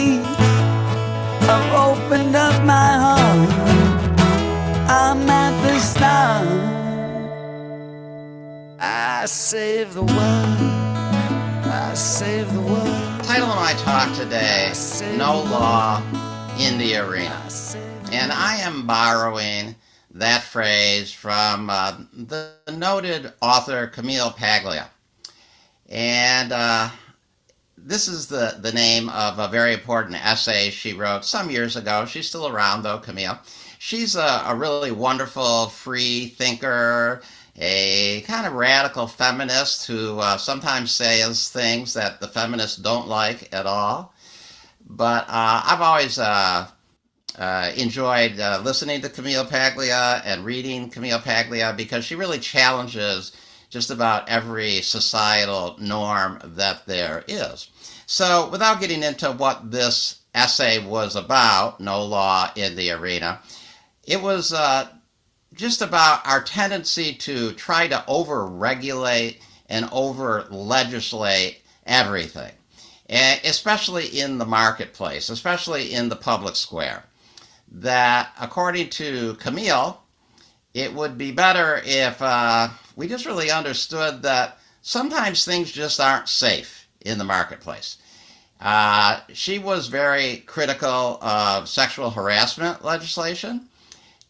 me. I've opened up my heart. I'm at the start. I save the world. I save the world. The title of my talk today, No Law in the Arena. And I am borrowing that phrase from the noted author Camille Paglia. And this is the name of a very important essay she wrote some years ago. She's still around, though, Camille. She's a really wonderful, free thinker, a kind of radical feminist who sometimes says things that the feminists don't like at all. But I've always enjoyed listening to Camille Paglia and reading Camille Paglia because she really challenges just about every societal norm that there is. So without getting into what this essay was about, No Law in the Arena, it was just about our tendency to try to over-regulate and over-legislate everything, especially in the marketplace, especially in the public square. That, according to Camille, it would be better if we just really understood that sometimes things just aren't safe in the marketplace. She was very critical of sexual harassment legislation,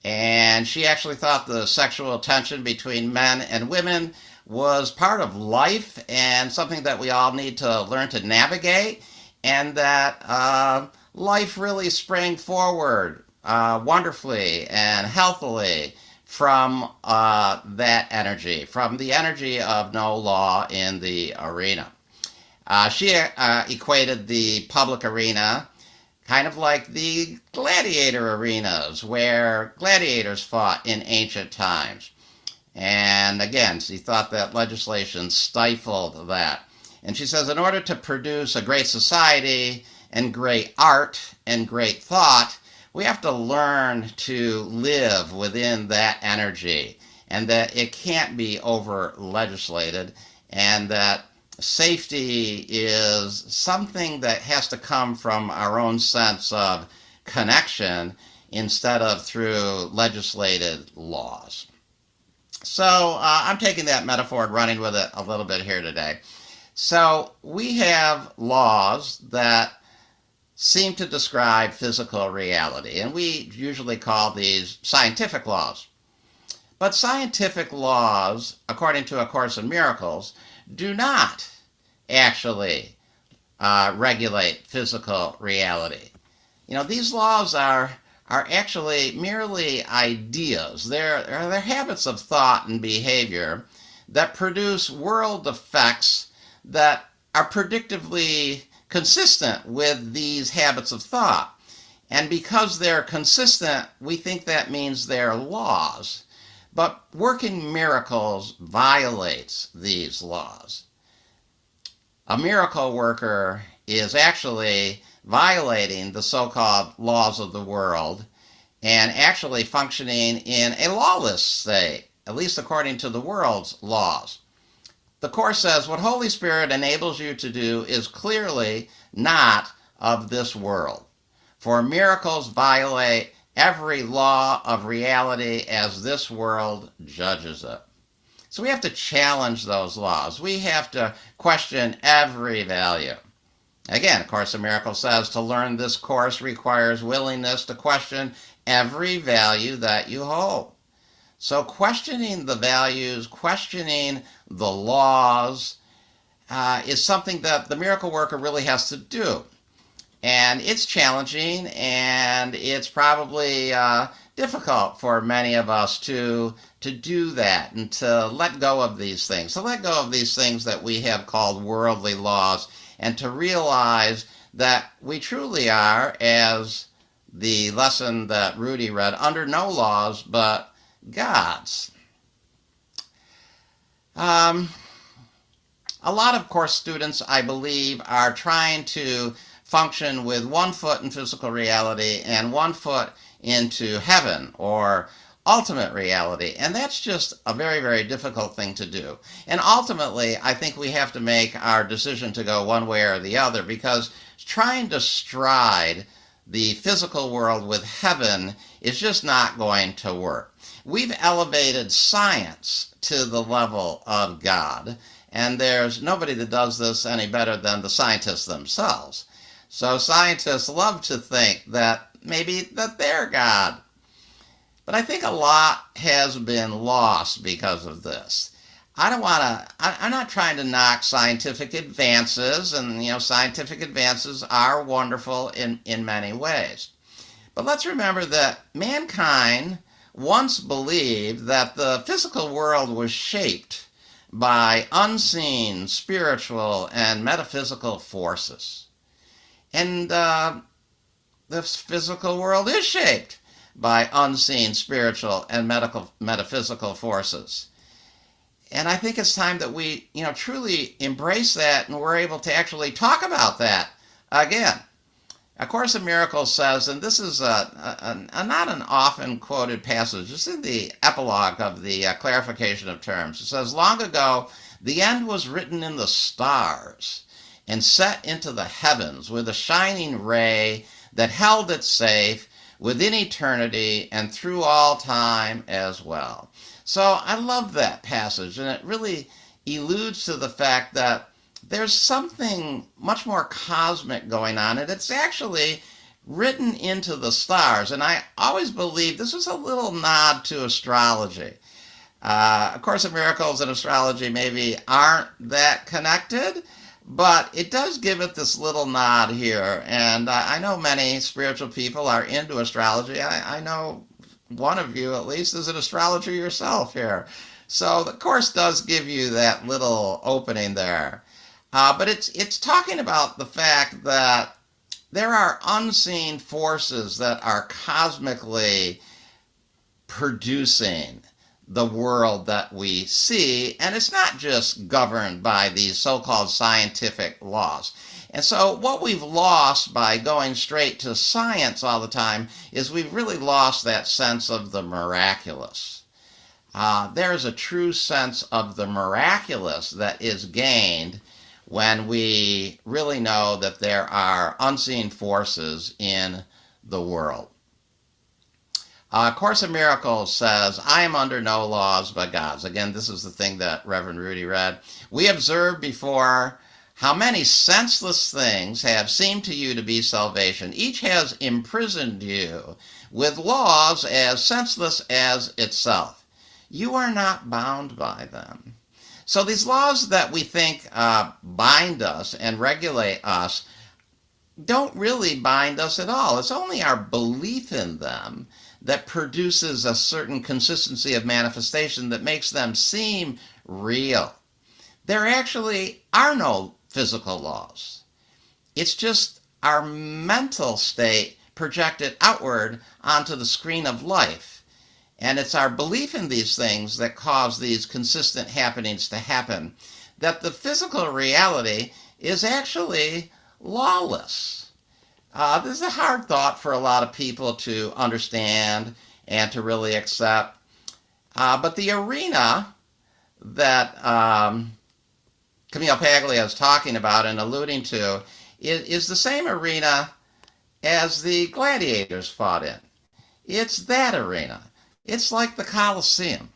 and she actually thought the sexual tension between men and women was part of life and something that we all need to learn to navigate, and that life really sprang forward wonderfully and healthily from that energy, from the energy of no law in the arena. She equated the public arena kind of like the gladiator arenas where gladiators fought in ancient times. And again, she thought that legislation stifled that. And she says, in order to produce a great society and great art and great thought, we have to learn to live within that energy, and that it can't be over-legislated, and that safety is something that has to come from our own sense of connection instead of through legislated laws. So I'm taking that metaphor and running with it a little bit here today. So we have laws that seem to describe physical reality, and we usually call these scientific laws. But scientific laws, according to A Course in Miracles, do not actually regulate physical reality. You know, these laws are actually merely ideas. They're habits of thought and behavior that produce world effects that are predictively consistent with these habits of thought. And because they're consistent, we think that means they're laws. But working miracles violates these laws. A miracle worker is actually violating the so-called laws of the world and actually functioning in a lawless state, at least according to the world's laws. The Course says what Holy Spirit enables you to do is clearly not of this world. For miracles violate every law of reality as this world judges it. So we have to challenge those laws. We have to question every value. Again, A Course in Miracles says to learn this course requires willingness to question every value that you hold. So questioning the values, questioning the laws is something that the miracle worker really has to do. And it's challenging, and it's probably difficult for many of us to do that and to let go of these things, to let go of these things that we have called worldly laws, and to realize that we truly are, as the lesson that Rudy read, under no laws but God's. A lot of course students, I believe, are trying to function with one foot in physical reality and one foot into heaven, or ultimate reality. And that's just a very, very difficult thing to do. And ultimately, I think we have to make our decision to go one way or the other, because trying to stride the physical world with heaven is just not going to work. We've elevated science to the level of God, and there's nobody that does this any better than the scientists themselves. So scientists love to think that maybe that they're God. But I think a lot has been lost because of this. I'm not trying to knock scientific advances, and scientific advances are wonderful in many ways. But let's remember that mankind once believed that the physical world was shaped by unseen spiritual and metaphysical forces. And this physical world is shaped by unseen spiritual and metaphysical forces. And I think it's time that we, truly embrace that, and we're able to actually talk about that again. A Course in Miracles says, and this is not an often quoted passage, it's in the epilogue of the clarification of terms. It says, long ago, the end was written in the stars and set into the heavens with a shining ray that held it safe within eternity and through all time as well. So I love that passage, and it really alludes to the fact that there's something much more cosmic going on, and it's actually written into the stars. And I always believe this was a little nod to astrology. A Course in Miracles and astrology maybe aren't that connected, but it does give it this little nod here. And I know many spiritual people are into astrology. I know one of you at least is an astrologer yourself here. So the Course does give you that little opening there. But it's talking about the fact that there are unseen forces that are cosmically producing the world that we see, and it's not just governed by these so-called scientific laws. And so what we've lost by going straight to science all the time is we've really lost that sense of the miraculous. There's a true sense of the miraculous that is gained when we really know that there are unseen forces in the world. Course in Miracles says, I am under no laws but God's. Again, this is the thing that Reverend Rudy read. We observed before how many senseless things have seemed to you to be salvation. Each has imprisoned you with laws as senseless as itself. You are not bound by them. So these laws that we think bind us and regulate us don't really bind us at all. It's only our belief in them that produces a certain consistency of manifestation that makes them seem real. There actually are no physical laws. It's just our mental state projected outward onto the screen of life. And it's our belief in these things that cause these consistent happenings to happen, that the physical reality is actually lawless. This is a hard thought for a lot of people to understand and to really accept. But the arena that Camille Paglia is talking about and alluding to is the same arena as the gladiators fought in. It's that arena. It's like the Colosseum.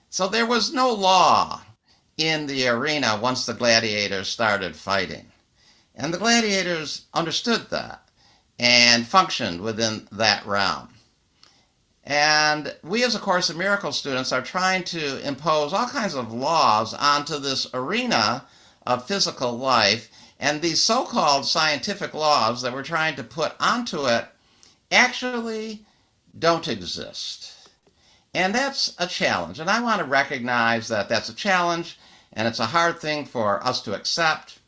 So there was no law in the arena once the gladiators started fighting. And the gladiators understood that and functioned within that realm. And we as A Course in Miracles students are trying to impose all kinds of laws onto this arena of physical life, and these so-called scientific laws that we're trying to put onto it actually don't exist. And that's a challenge, and I want to recognize that that's a challenge, and it's a hard thing for us to accept,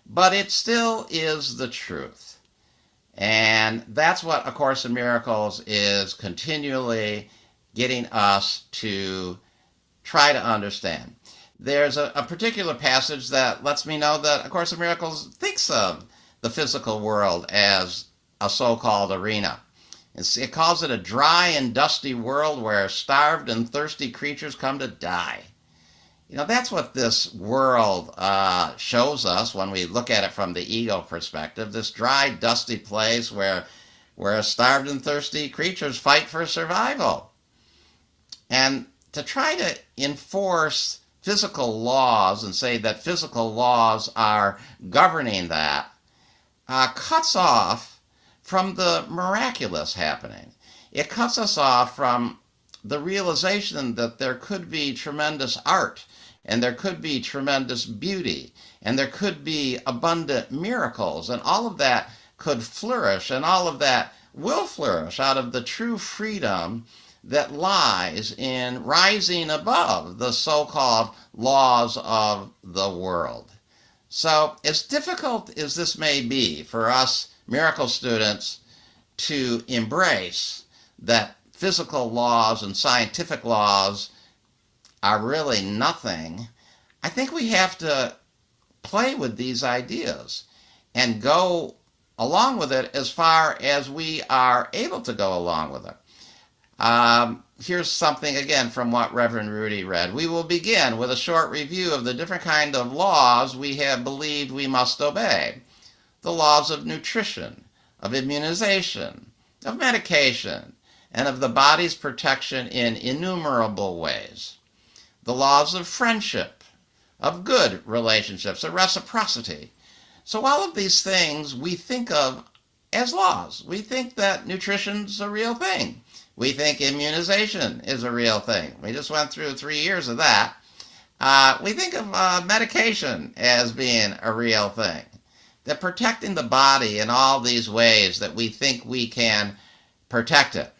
but it still is the truth. And that's what A Course in Miracles is continually getting us to try to understand. There's a particular passage that lets me know that A Course in Miracles thinks of the physical world as a so-called arena. It calls it a dry and dusty world where starved and thirsty creatures come to die. That's what this world shows us when we look at it from the ego perspective. This dry, dusty place where starved and thirsty creatures fight for survival. And to try to enforce physical laws and say that physical laws are governing that cuts off from the miraculous happening. It cuts us off from the realization that there could be tremendous art, and there could be tremendous beauty, and there could be abundant miracles, and all of that could flourish, and all of that will flourish out of the true freedom that lies in rising above the so-called laws of the world. So, as difficult as this may be for us miracle students to embrace that physical laws and scientific laws are really nothing, I think we have to play with these ideas and go along with it as far as we are able to go along with it. Here's something again from what Reverend Rudy read. We will begin with a short review of the different kind of laws we have believed we must obey. The laws of nutrition, of immunization, of medication, and of the body's protection in innumerable ways. The laws of friendship, of good relationships, of reciprocity. So all of these things we think of as laws. We think that nutrition's a real thing. We think immunization is a real thing. We just went through 3 years of that. We think of medication as being a real thing. That protecting the body in all these ways that we think we can protect it.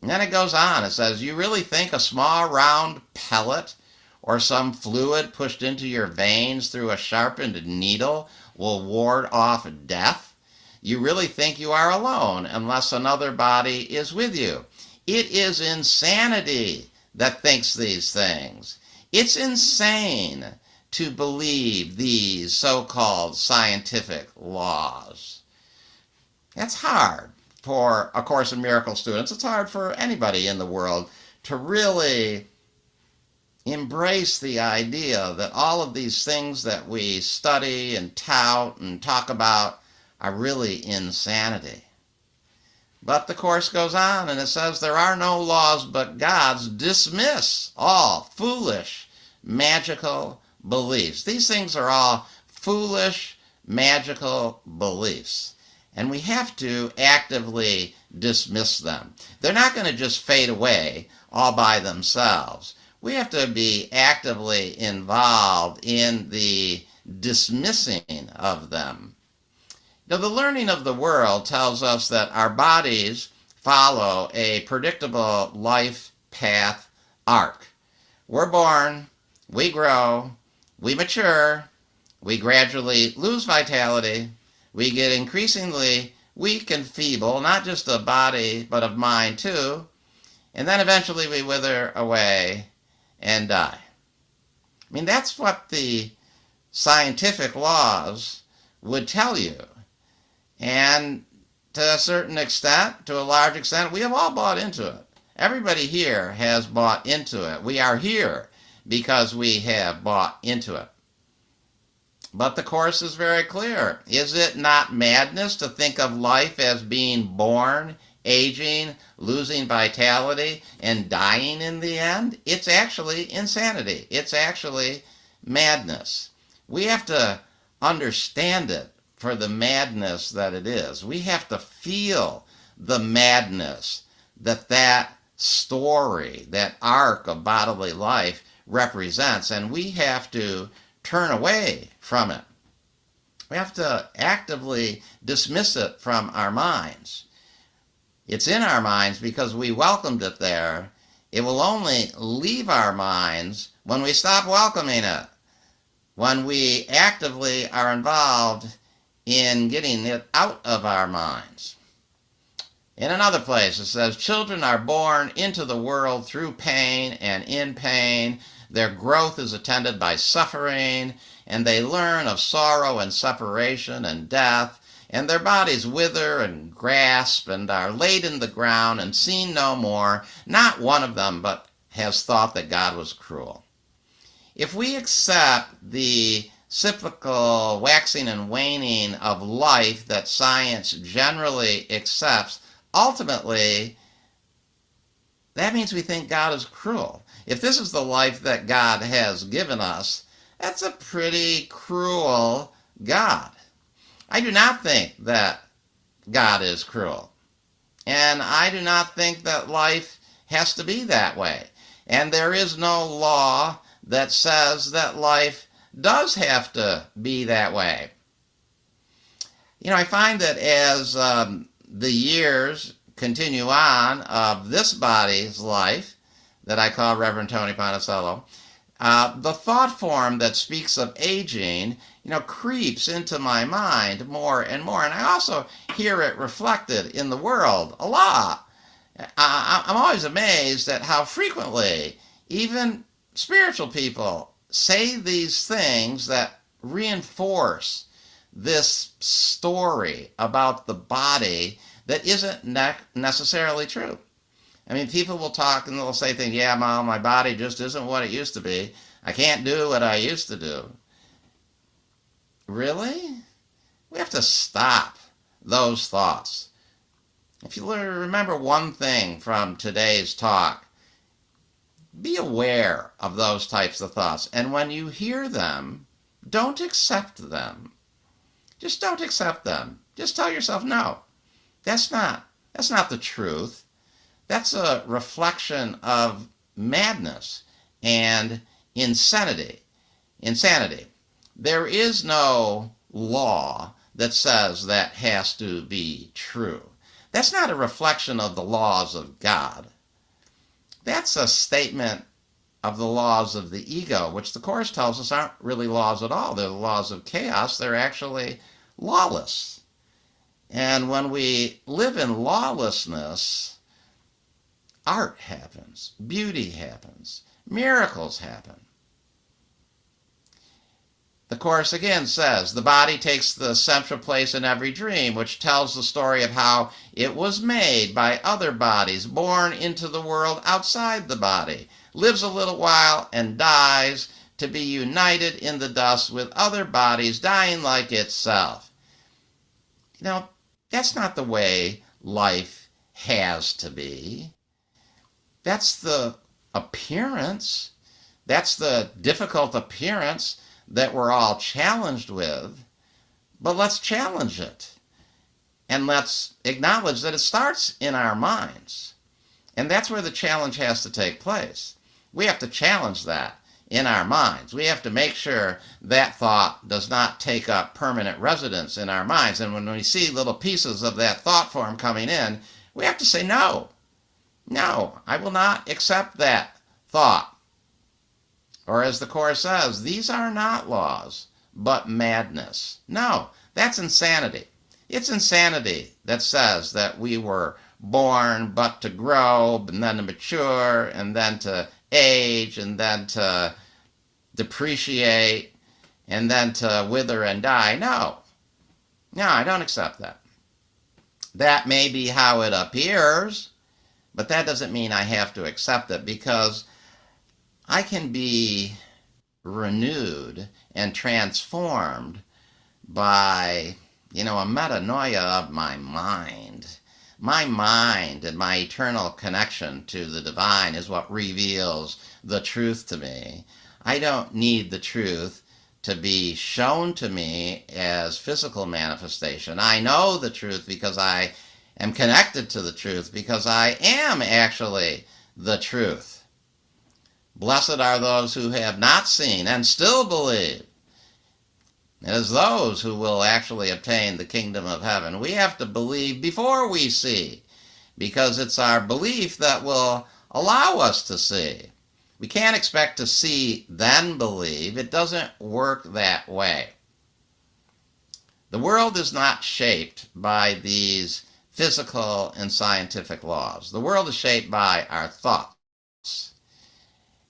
And then it goes on. It says, you really think a small round pellet or some fluid pushed into your veins through a sharpened needle will ward off death? You really think you are alone unless another body is with you. It is insanity that thinks these things. It's insane to believe these so-called scientific laws. That's hard for A Course in Miracles students. It's hard for anybody in the world to really embrace the idea that all of these things that we study and tout and talk about are really insanity. But the Course goes on and it says, there are no laws but God's. Dismiss all foolish, magical beliefs. These things are all foolish, magical beliefs. And we have to actively dismiss them. They're not going to just fade away all by themselves. We have to be actively involved in the dismissing of them. Now, the learning of the world tells us that our bodies follow a predictable life path arc. We're born, we grow, we mature, we gradually lose vitality, we get increasingly weak and feeble, not just of body, but of mind too, and then eventually we wither away and die. I mean, that's what the scientific laws would tell you. And to a certain extent, to a large extent, we have all bought into it. Everybody here has bought into it. We are here because we have bought into it. But the Course is very clear. Is it not madness to think of life as being born, aging, losing vitality, and dying in the end? It's actually insanity. It's actually madness. We have to understand it for the madness that it is. We have to feel the madness that story, that arc of bodily life represents, and we have to turn away from it. We have to actively dismiss it from our minds. It's in our minds because we welcomed it there. It will only leave our minds when we stop welcoming it, when we actively are involved in getting it out of our minds. In another place it says, children are born into the world through pain and in pain. Their growth is attended by suffering, and they learn of sorrow and separation and death, and their bodies wither and grasp and are laid in the ground and seen no more. Not one of them but has thought that God was cruel. If we accept the cyclical waxing and waning of life that science generally accepts, ultimately, that means we think God is cruel. If this is the life that God has given us, that's a pretty cruel God. I do not think that God is cruel. And I do not think that life has to be that way. And there is no law that says that life does have to be that way. I find that as the years continue on of this body's life, that I call Reverend Tony Ponticello, the thought form that speaks of aging, creeps into my mind more and more. And I also hear it reflected in the world a lot. I'm always amazed at how frequently even spiritual people say these things that reinforce this story about the body that isn't necessarily true. I mean, people will talk and they'll say things, yeah, Mom, my body just isn't what it used to be. I can't do what I used to do. Really? We have to stop those thoughts. If you remember one thing from today's talk, be aware of those types of thoughts. And when you hear them, don't accept them. Just don't accept them. Just tell yourself, no, that's not the truth. That's a reflection of madness and insanity. There is no law that says that has to be true. That's not a reflection of the laws of God. That's a statement of the laws of the ego, which the Course tells us aren't really laws at all. They're the laws of chaos. They're actually lawless. And when we live in lawlessness, art happens, beauty happens, miracles happen. The Course again says, the body takes the central place in every dream, which tells the story of how it was made by other bodies, born into the world outside the body, lives a little while and dies to be united in the dust with other bodies, dying like itself. That's not the way life has to be. That's the appearance. That's the difficult appearance that we're all challenged with. But let's challenge it. And let's acknowledge that it starts in our minds. And that's where the challenge has to take place. We have to challenge that in our minds. We have to make sure that thought does not take up permanent residence in our minds. And when we see little pieces of that thought form coming in, we have to say, no, I will not accept that thought. Or as the Course says, these are not laws, but madness. No, that's insanity. It's insanity that says that we were born but to grow, and then to mature, and then to age, and then to depreciate, and then to wither and die. No, I don't accept that. That may be how it appears, but that doesn't mean I have to accept it, because I can be renewed and transformed by, a metanoia of my mind. My mind and my eternal connection to the divine is what reveals the truth to me. I don't need the truth to be shown to me as physical manifestation. I know the truth because I am connected to the truth, because I am actually the truth. Blessed are those who have not seen and still believe. It is those who will actually obtain the kingdom of heaven. We have to believe before we see, because it's our belief that will allow us to see. We can't expect to see then believe. It doesn't work that way. The world is not shaped by these physical and scientific laws. The world is shaped by our thoughts.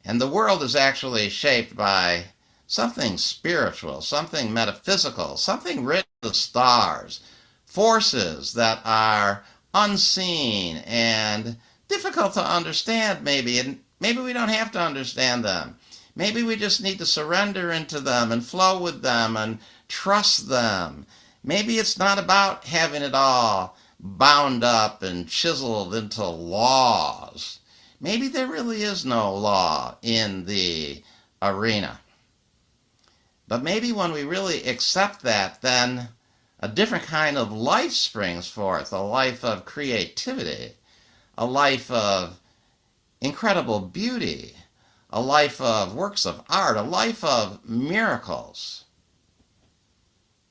And the world is actually shaped by something spiritual, something metaphysical, something written in the stars. forces that are unseen and difficult to understand maybe, and maybe we don't have to understand them. Maybe we just need to surrender into them and flow with them and trust them. Maybe it's not about having it all bound up and chiseled into laws. Maybe there really is no law in the arena. But maybe when we really accept that, then a different kind of life springs forth, a life of creativity, a life of incredible beauty, a life of works of art, a life of miracles.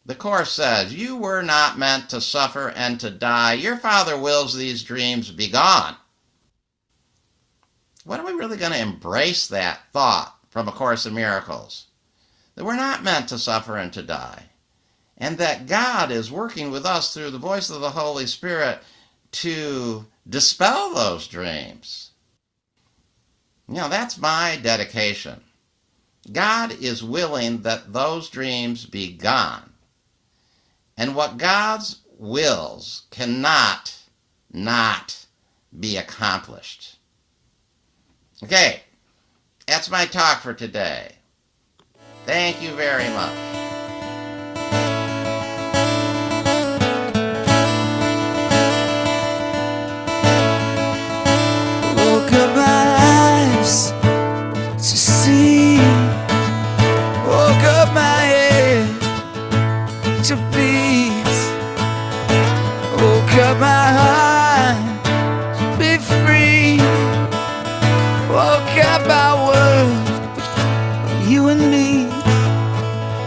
The Course says, "You were not meant to suffer and to die. Your Father wills these dreams be gone." When are we really going to embrace that thought from A Course in Miracles? That we're not meant to suffer and to die. And that God is working with us through the voice of the Holy Spirit to dispel those dreams. That's my dedication. God is willing that those dreams be gone. And what God's wills cannot not be accomplished. Okay, that's my talk for today. Thank you very much. Open my eyes to see, woke up my head to peace, woke up my heart to be free, woke up our world, you and me.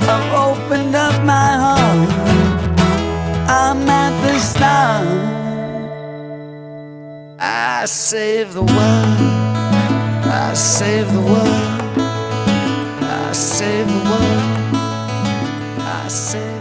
I've opened up my heart, I'm at the start. I save the world, I save the world, I save the world, I save